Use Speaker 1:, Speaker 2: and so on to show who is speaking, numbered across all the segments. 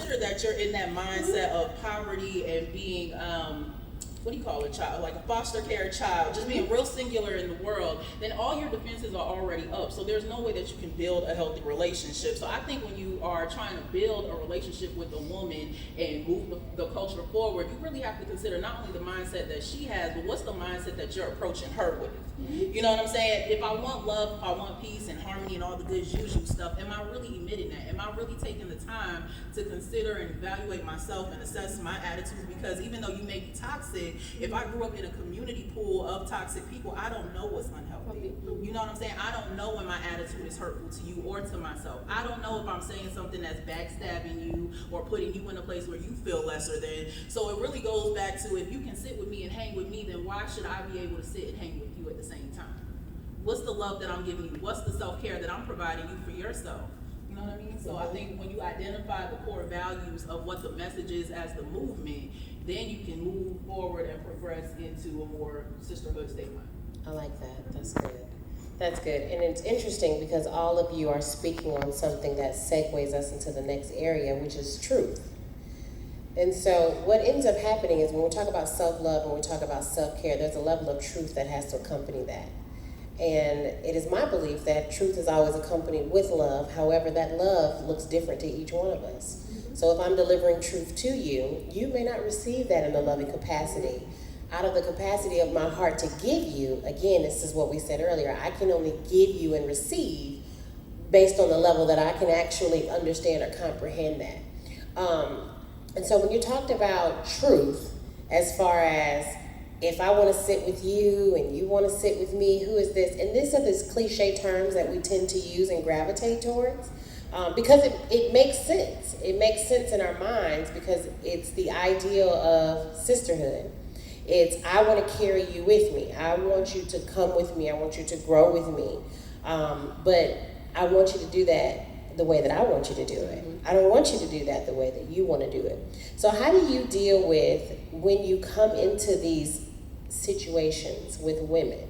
Speaker 1: consider that you're in that mindset of poverty and being, what do you call a child, like a foster care child, just being real singular in the world, then all your defenses are already up. So there's no way that you can build a healthy relationship. So I think when you are trying to build a relationship with a woman and move the culture forward, you really have to consider not only the mindset that she has, but what's the mindset that you're approaching her with. You know what I'm saying? If I want love, if I want peace and harmony and all the good juju stuff, am I really emitting that? Am I really taking the time to consider and evaluate myself and assess my attitudes? Because even though you may be toxic, if I grew up in a community pool of toxic people, I don't know what's unhealthy. You know what I'm saying? I don't know when my attitude is hurtful to you or to myself. I don't know if I'm saying something that's backstabbing you or putting you in a place where you feel lesser than. So it really goes back to, if you can sit with me and hang with me, then why should I be able to sit and hang with you at the same time? What's the love that I'm giving you? What's the self-care that I'm providing you for yourself? You know what I mean? So I think when you identify the core values of what the message is as the movement, then you can move forward and progress into a more sisterhood statement.
Speaker 2: I like that. That's good. That's good. And it's interesting because all of you are speaking on something that segues us into the next area, which is truth. And so what ends up happening is when we talk about self-love and we talk about self-care, there's a level of truth that has to accompany that. And it is my belief that truth is always accompanied with love. However, that love looks different to each one of us. So if I'm delivering truth to you, you may not receive that in a loving capacity. Out of the capacity of my heart to give you, again, this is what we said earlier, I can only give you and receive based on the level that I can actually understand or comprehend that. And so when you talked about truth, as far as if I want to sit with you and you want to sit with me, who is this? And these are these cliche terms that we tend to use and gravitate towards because it makes sense. It makes sense in our minds because it's the ideal of sisterhood. It's, I want to carry you with me. I want you to come with me. I want you to grow with me. But I want you to do that the way that I want you to do it. I don't want you to do that the way that you want to do it. So how do you deal with when you come into these situations with women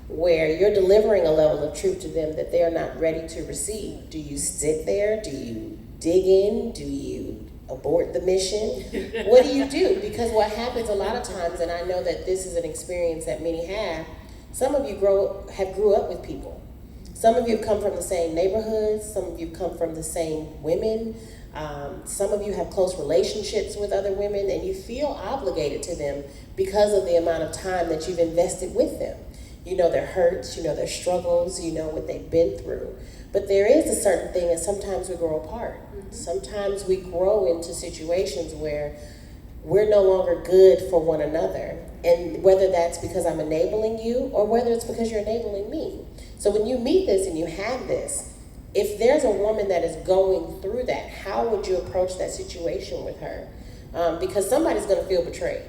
Speaker 2: where you're delivering a level of truth to them that they're not ready to receive? Do you sit there? Do you dig in? Do you abort the mission? What do you do? Because what happens a lot of times, and I know that this is an experience that many have, some of you grew up with people. Some of you have come from the same neighborhoods. Some of you come from the same women. Some of you have close relationships with other women, and you feel obligated to them because of the amount of time that you've invested with them. You know their hurts, you know their struggles, you know what they've been through. But there is a certain thing, and sometimes we grow apart. Sometimes we grow into situations where we're no longer good for one another. And whether that's because I'm enabling you or whether it's because you're enabling me. So when you meet this and you have this, if there's a woman that is going through that, how would you approach that situation with her? Because somebody's going to feel betrayed.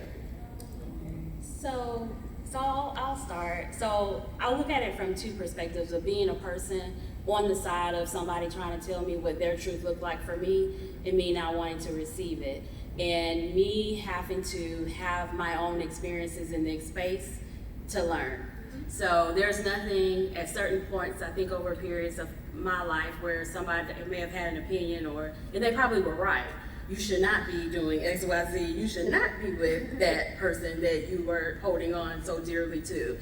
Speaker 3: So I'll start. So I look at it from two perspectives of being a person on the side of somebody trying to tell me what their truth looked like for me and me not wanting to receive it. And me having to have my own experiences in the space to learn. So there's nothing at certain points, I think over periods of my life where somebody may have had an opinion and they probably were right. You should not be doing X, Y, Z. You should not be with that person that you were holding on so dearly to.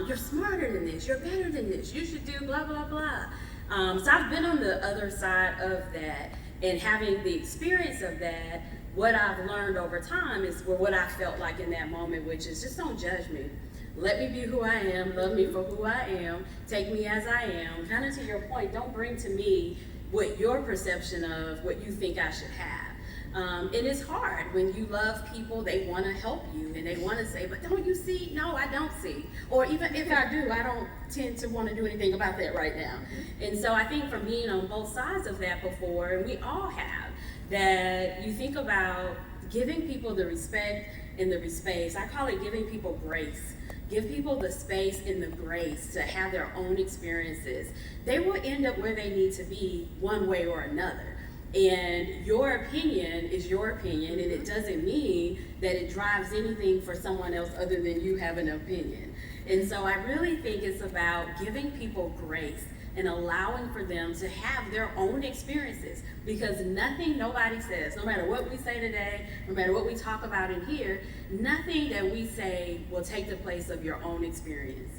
Speaker 3: You're smarter than this. You're better than this. You should do blah, blah, blah. So I've been on the other side of that and having the experience of that. What I've learned over time is what I felt like in that moment, which is just don't judge me. Let me be who I am, love me for who I am, take me as I am. Kind of to your point, don't bring to me what your perception of what you think I should have. It is hard when you love people, they want to help you and they want to say, but don't you see? No, I don't see. Or even if I do, I don't tend to want to do anything about that right now. And so I think from being on both sides of that before, and we all have, that you think about giving people the respect and the space. I call it giving people grace. Give people the space and the grace to have their own experiences. They will end up where they need to be one way or another. And your opinion is your opinion, and it doesn't mean that it drives anything for someone else other than you have an opinion. And so I really think it's about giving people grace and allowing for them to have their own experiences, because nothing nobody says, no matter what we say today, no matter what we talk about in here, nothing that we say will take the place of your own experience.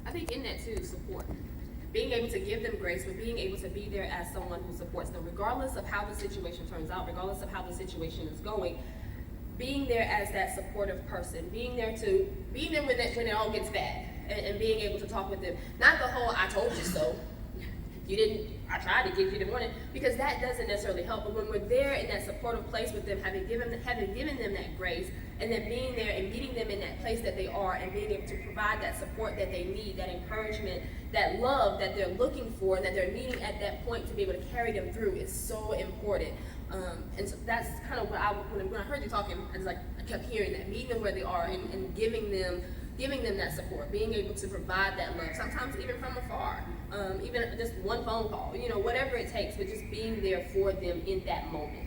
Speaker 4: I think in that too, support. Being able to give them grace, but being able to be there as someone who supports them, regardless of how the situation turns out, regardless of how the situation is going. Being there as that supportive person, being there when it all gets bad, and being able to talk with them. Not the whole "I told you so," I tried to give you the warning, because that doesn't necessarily help. But when we're there in that supportive place with them, having given them that grace, and then being there and meeting them in that place that they are, and being able to provide that support that they need, that encouragement, that love that they're looking for, and that they're needing at that point to be able to carry them through, is so important. And so that's kind of what when I heard you talking, I kept hearing that, meeting them where they are, and giving them that support, being able to provide that love, sometimes even from afar, even just one phone call, whatever it takes, but just being there for them in that moment.